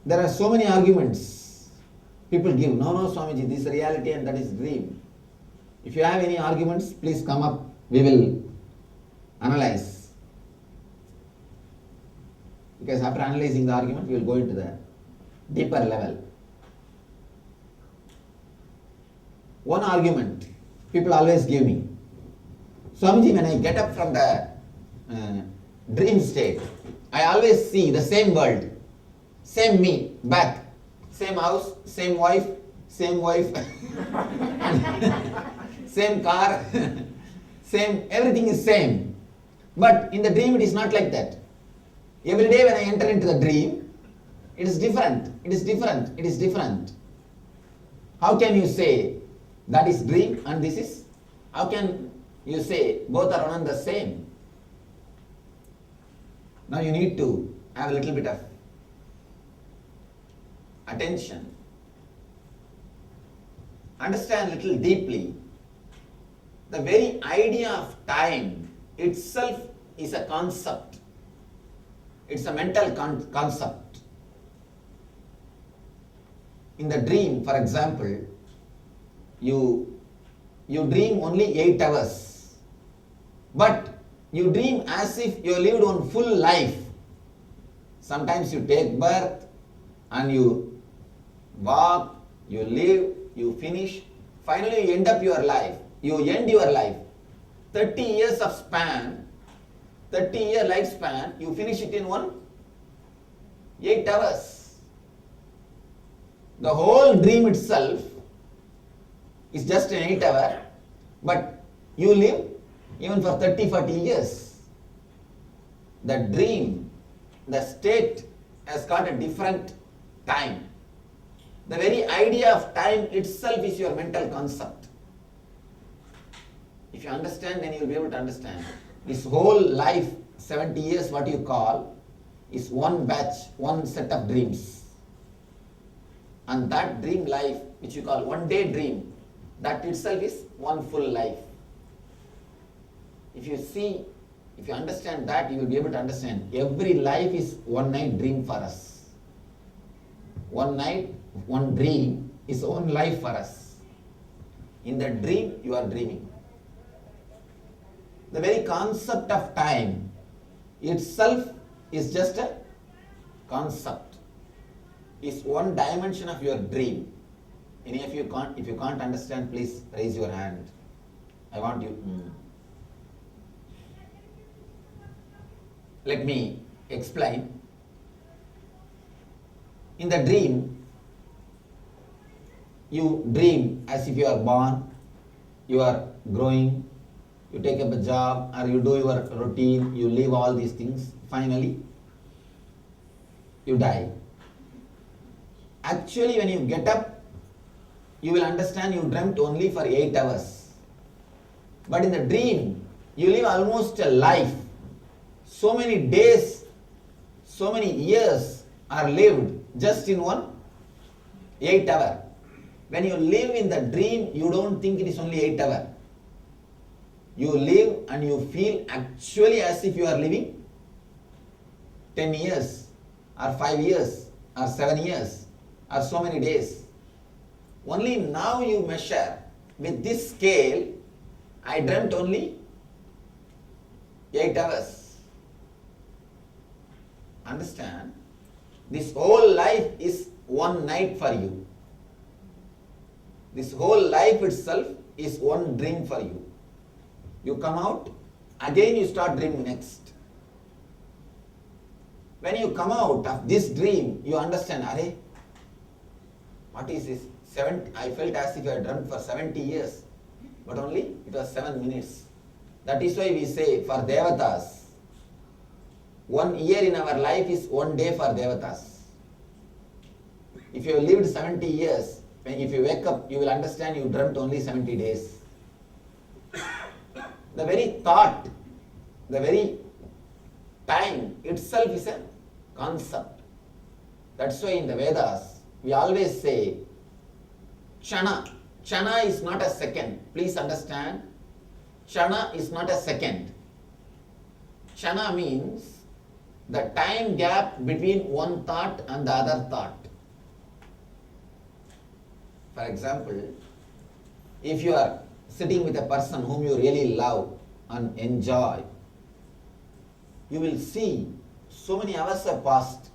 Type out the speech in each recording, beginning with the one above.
There are so many arguments people give. No, no, Swamiji, this is reality and that is dream. If you have any arguments, please come up. We will analyze. Because after analyzing the argument, we will go into the deeper level. One argument people always give me. Swamiji, when I get up from the dream state, I always see the same world, same me, back, same house, same wife, same car, same, everything is same. But in the dream it is not like that. Every day when I enter into the dream, it is different, it is different, it is different. How can you say that is dream and this is? How can you say both are one and the same? Now you need to have a little bit of attention. Understand a little deeply. The very idea of time itself is a concept. It's a mental concept. In the dream, for example, you dream only 8 hours. But you dream as if you lived one full life. Sometimes you take birth and you walk, you live, you finish. Finally you end up your life. You end your life. 30 years of span, 30-year lifespan, you finish it in 8 hours. The whole dream itself is just an 8 hour, but you live even for 30, 40 years. The dream, the state has got a different time. The very idea of time itself is your mental concept. If you understand, then you will be able to understand. This whole life, 70 years, what you call, is one batch, one set of dreams. And that dream life, which you call one day dream, that itself is one full life. If you see, if you understand that, you will be able to understand every life is one night dream for us. One night, one dream is one life for us. In the dream, you are dreaming. The very concept of time itself is just a concept. It's one dimension of your dream. Any of you can't, if you can't understand, please raise your hand. I want you. Let me explain. In the dream, you dream as if you are born, you are growing, you take up a job or you do your routine, you leave all these things, finally you die. Actually, when you get up, you will understand you dreamt only for 8 hours. But in the dream, you live almost a life. So many days, so many years are lived just in 8 hour. When you live in the dream, you don't think it is only 8 hour. You live and you feel actually as if you are living 10 years or 5 years or 7 years or so many days. Only now you measure with this scale, I dreamt only 8 hours. Understand? This whole life is one night for you. This whole life itself is one dream for you. You come out, again you start dreaming next. When you come out of this dream, you understand, Arey, what is this? I felt as if I dreamt for 70 years, but only it was 7 minutes. That is why we say for Devatas, 1 year in our life is 1 day for Devatas. If you have lived 70 years, if you wake up, you will understand you dreamt only 70 days. The very thought, the very time itself is a concept. That's why in the Vedas, we always say, Kshana. Kshana is not a second. Please understand, Kshana is not a second. Kshana means the time gap between one thought and the other thought. For example, if you are sitting with a person whom you really love and enjoy, you will see so many hours have passed.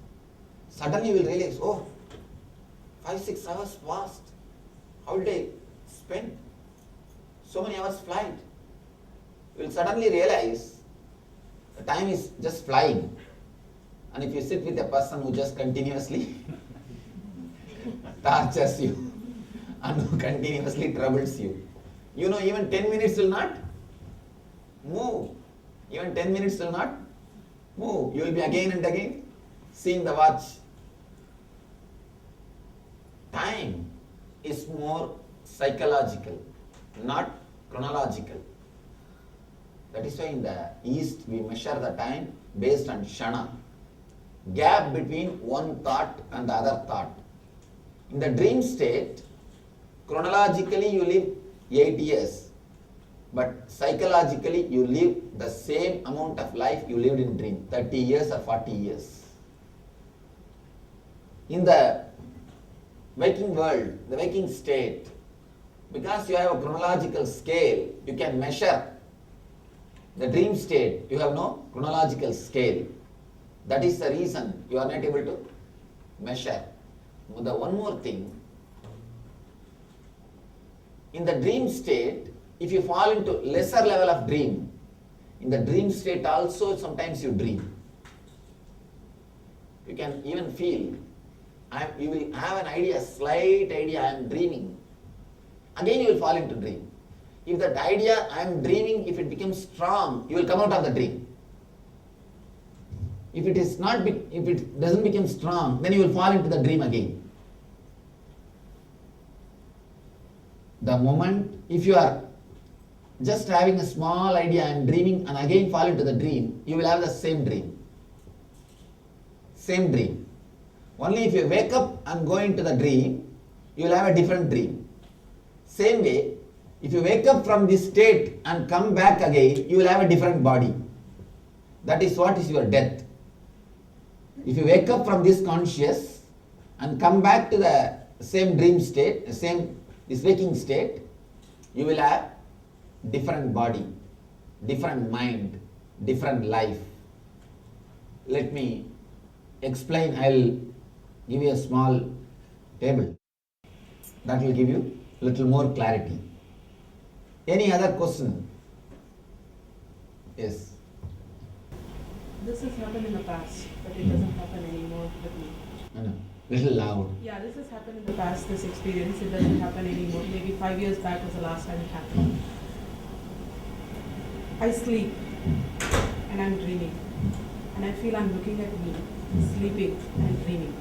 Suddenly you will realize, oh, 5-6 hours passed. How did I spend? So many hours flight. You will suddenly realize the time is just flying. And if you sit with a person who just continuously tortures you and who continuously troubles you, you know, even 10 minutes will not move. Even 10 minutes will not move. You will be again and again seeing the watch. Time is more psychological, not chronological. That is why in the East we measure the time based on shana, gap between one thought and the other thought. In the dream state, chronologically you live 8 years, but psychologically you live the same amount of life you lived in dream, 30 years or 40 years. In the waking world, the waking state, because you have a chronological scale, you can measure. The dream state, you have no chronological scale. That is the reason you are not able to measure. The one more thing, in the dream state, if you fall into lesser level of dream, in the dream state also sometimes you dream. You can even feel, you will have an idea, slight idea, I am dreaming. Again you will fall into dream. If that idea, I am dreaming, if it becomes strong, you will come out of the dream. If it is not, if it doesn't become strong, then you will fall into the dream again. The moment, if you are just having a small idea, I am dreaming, and again fall into the dream, you will have the same dream. Same dream. Only if you wake up and go into the dream, you will have a different dream. Same way, if you wake up from this state and come back again, you will have a different body. That is what is your death. If you wake up from this conscious and come back to the same dream state, this waking state, you will have different body, different mind, different life. Let me explain. I will give you a small table. That will give you a little more clarity. Any other question? Yes. This has happened in the past, but it doesn't happen anymore with me. No. Little loud. Yeah, this has happened in the past, this experience. It doesn't happen anymore. Maybe 5 years back was the last time it happened. I sleep and I'm dreaming. And I feel I'm looking at me, sleeping and dreaming.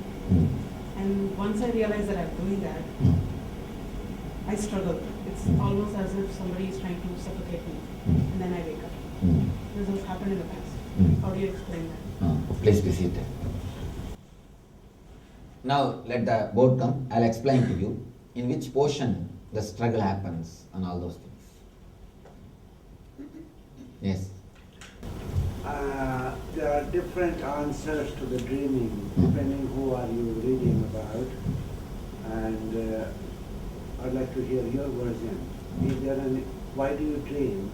And once I realize that I'm doing that, I struggle. It's almost as if somebody is trying to suffocate me. And then I wake up. This has happened in the past. How do you explain that? Please be seated. Now let the board come. I'll explain to you in which portion the struggle happens and all those things. Yes. There are different answers to the dreaming depending who are you reading about, and I'd like to hear your version. Is there any, why do you dream?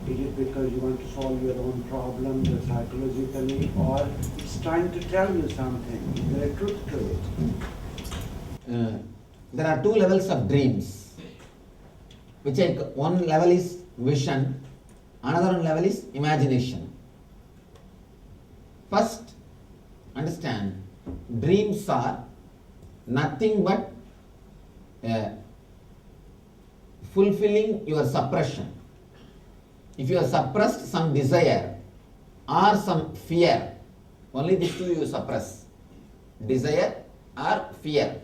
Is it because you want to solve your own problems or psychologically, or it's trying to tell you something? Is there a truth to it? There are two levels of dreams. One level is vision, another one level is imagination. First, understand, dreams are nothing but fulfilling your suppression. If you have suppressed some desire or some fear, only these two you suppress, desire or fear.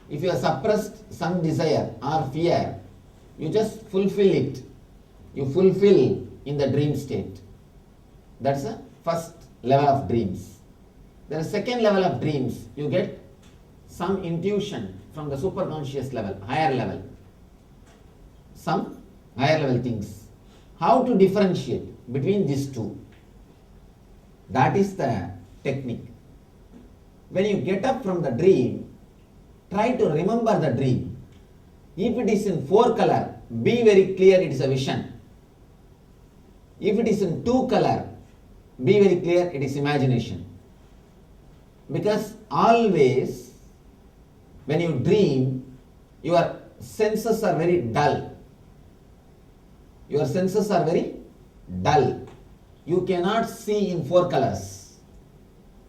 If you have suppressed some desire or fear, you just fulfill it. You fulfill in the dream state. That's the first level of dreams. There is second level of dreams. You get some intuition from the superconscious level, higher level. Some higher level things. How to differentiate between these two? That is the technique. When you get up from the dream, try to remember the dream. If it is in 4 color, be very clear it is a vision. If it is in 2 color, be very clear it is imagination. Because always when you dream, your senses are very dull. Your senses are very dull. You cannot see in 4 colors.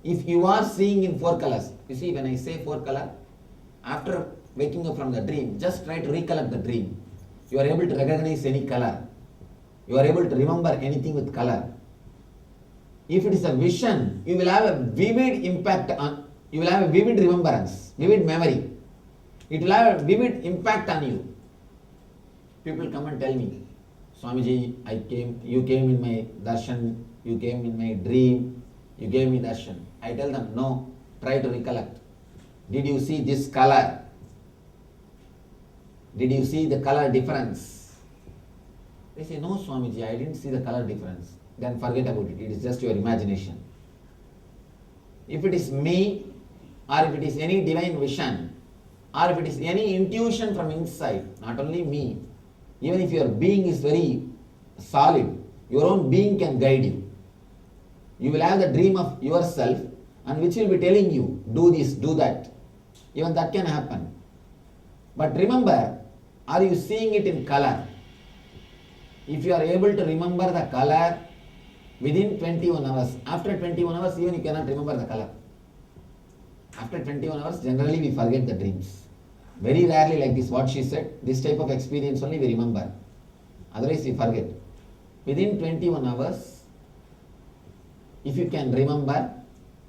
If you are seeing in 4 colors, you see when I say 4 color, after waking up from the dream, just try to recollect the dream. You are able to recognize any color. You are able to remember anything with color. If it is a vision, you will have a vivid impact on, you will have a vivid remembrance, vivid memory. It will have a vivid impact on you. People come and tell me, Swamiji, you came in my darshan, you came in my dream, you gave me darshan. I tell them, no, try to recollect. Did you see this color? Did you see the color difference? They say, no Swamiji, I didn't see the color difference. Then forget about it. It is just your imagination. If it is me, or if it is any divine vision, or if it is any intuition from inside, not only me, even if your being is very solid, your own being can guide you. You will have the dream of yourself, and which will be telling you, do this, do that. Even that can happen. But remember, are you seeing it in color? If you are able to remember the color within 21 hours, after 21 hours even you cannot remember the color. After 21 hours generally we forget the dreams. Very rarely like this, what she said, this type of experience only we remember. Otherwise we forget. Within 21 hours, if you can remember,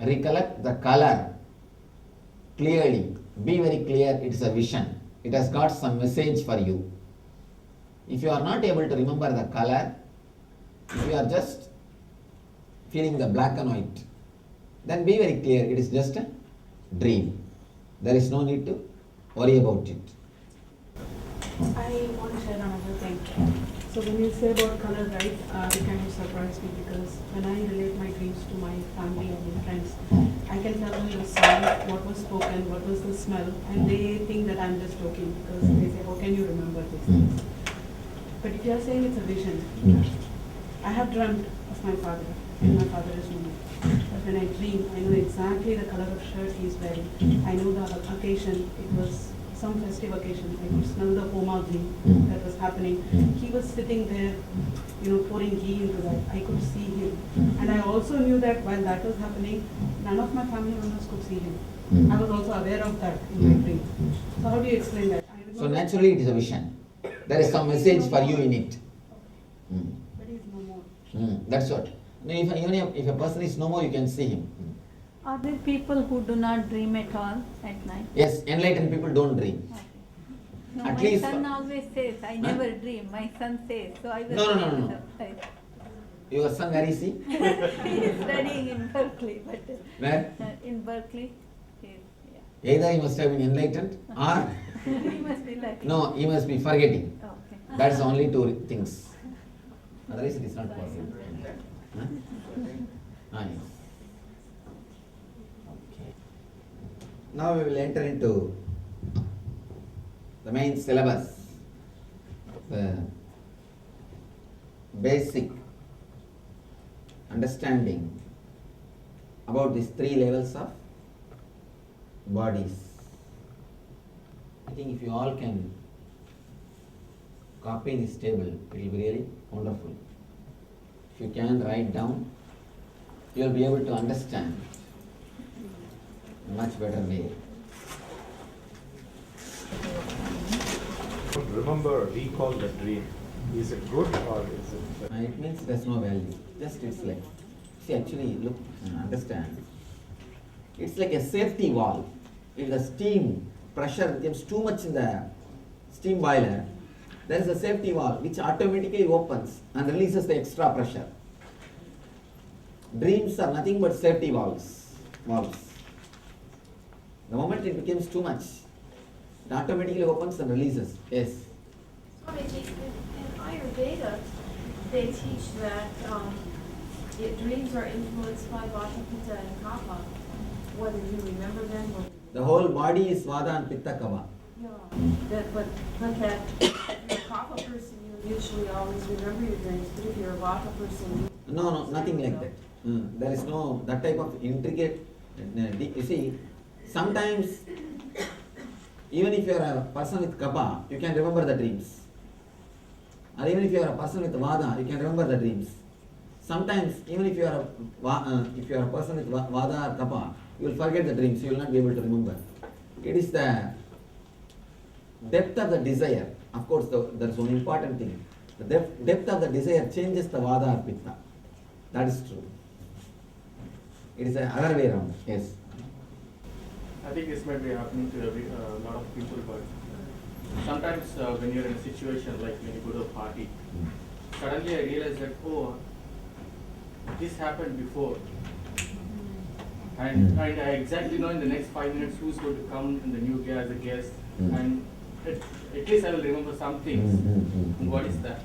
recollect the color clearly, be very clear, it is a vision. It has got some message for you. If you are not able to remember the color, if you are just feeling the black and white, then be very clear, it is just a dream. There is no need to worry about it. I want to share another thing. So when you say about color, right, it kind of surprised me because when I relate my dreams to my family and my friends, I can tell them the sound, what was spoken, what was the smell, and they think that I'm just joking because they say, how can you remember these things? But if you are saying it's a vision, I have dreamt of my father, and my father is no more. But when I dream, I know exactly the color of shirt he is wearing. I know the occasion, it was some festive occasion. I could smell the homa ghee that was happening. He was sitting there, pouring ghee into that. I could see him. And I also knew that while that was happening, none of my family members could see him. I was also aware of that in my dream. So how do you explain that? So naturally it is a vision. There is some message for you in it. But he is no more. That's what. Even if a person is no more, you can see him. Are there people who do not dream at all at night? Yes, enlightened people don't dream. Okay. No, At my least son always says, I never dream. My son says, so I was No. really surprised. Your son, where is he? He is studying in Berkeley, but Where? in Berkeley, Either he must have been enlightened or he must be lucky. no, he must be forgetting. Okay. That's the only two things. Otherwise it is not possible. Huh? Yes. Okay. Now we will enter into the main syllabus, the basic understanding about these 3 levels of bodies. I think if you all can copy this table, it will be really wonderful. If you can write down, you will be able to understand in a much better way. Remember, recall the dream. Is it good or is it? It means there's no value. Just it's like, see actually look, understand. It's like a safety valve. If the steam pressure becomes too much in the steam boiler, there is a safety valve which automatically opens and releases the extra pressure. Dreams are nothing but safety valves. The moment it becomes too much, it automatically opens and releases. Yes. Swamiji, in Ayurveda, they teach that dreams are influenced by Vata, Pitta, and Kapha, whether you remember them or. The whole body is Vada and Pitta Kava. Yeah, but that if you're a Kapha person, you usually always remember your dreams, but if you're a Vata person, you. No, nothing like that. There is no that type of intricate. You see, sometimes even if you are a person with Kapha, you can remember the dreams. Or even if you are a person with Vada, you can remember the dreams. Sometimes even if you are a person with Vada or Kapha, you will forget the dreams. You will not be able to remember. It is the depth of the desire. Of course, there is one important thing. The depth of the desire changes the Vada or Pitta. That is true. It is the other way around. Yes. I think this might be happening to a lot of people, but sometimes when you're in a situation like when you go to a party, suddenly I realize that, oh, this happened before. And I exactly know in the next 5 minutes who's going to come in the new guy as a guest. And at least I will remember some things. And what is that?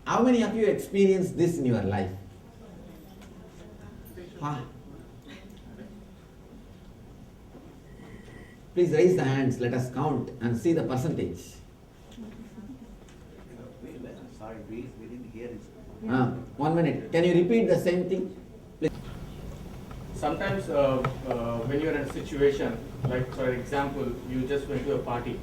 How many of you experienced this in your life? Please raise the hands, let us count and see the percentage. Sorry, we didn't hear it. 1 minute. Can you repeat the same thing? Please. Sometimes when you're in a situation, like for example, you just went to a party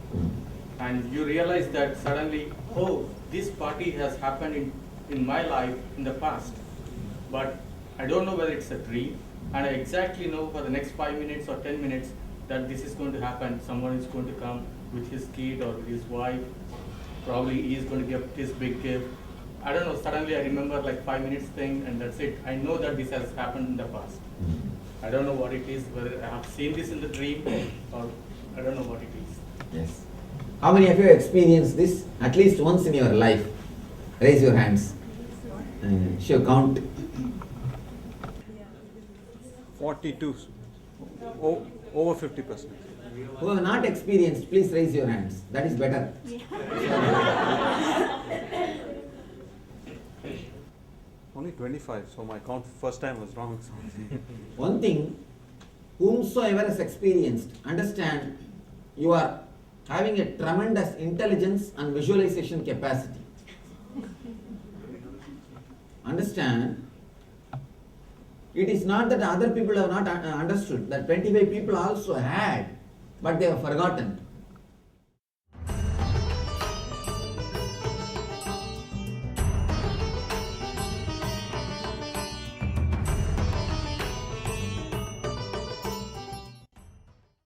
and you realize that suddenly, oh, this party has happened in my life in the past. But I don't know whether it's a dream, and I exactly know for the next 5 minutes or 10 minutes that this is going to happen. Someone is going to come with his kid or with his wife. Probably he is going to give this big gift. I don't know, suddenly I remember like 5 minutes thing and that's it. I know that this has happened in the past. I don't know what it is, whether I have seen this in the dream or I don't know what it is. Yes. How many of you experienced this at least once in your life? Raise your hands. Sure, count. 42, over 50%. Who have not experienced, please raise your hands. That is better. Only 25, so my count first time was wrong. One thing, whomsoever has experienced, understand you are having a tremendous intelligence and visualization capacity. Understand, it is not that other people have not understood, that 25 people also had, but they have forgotten.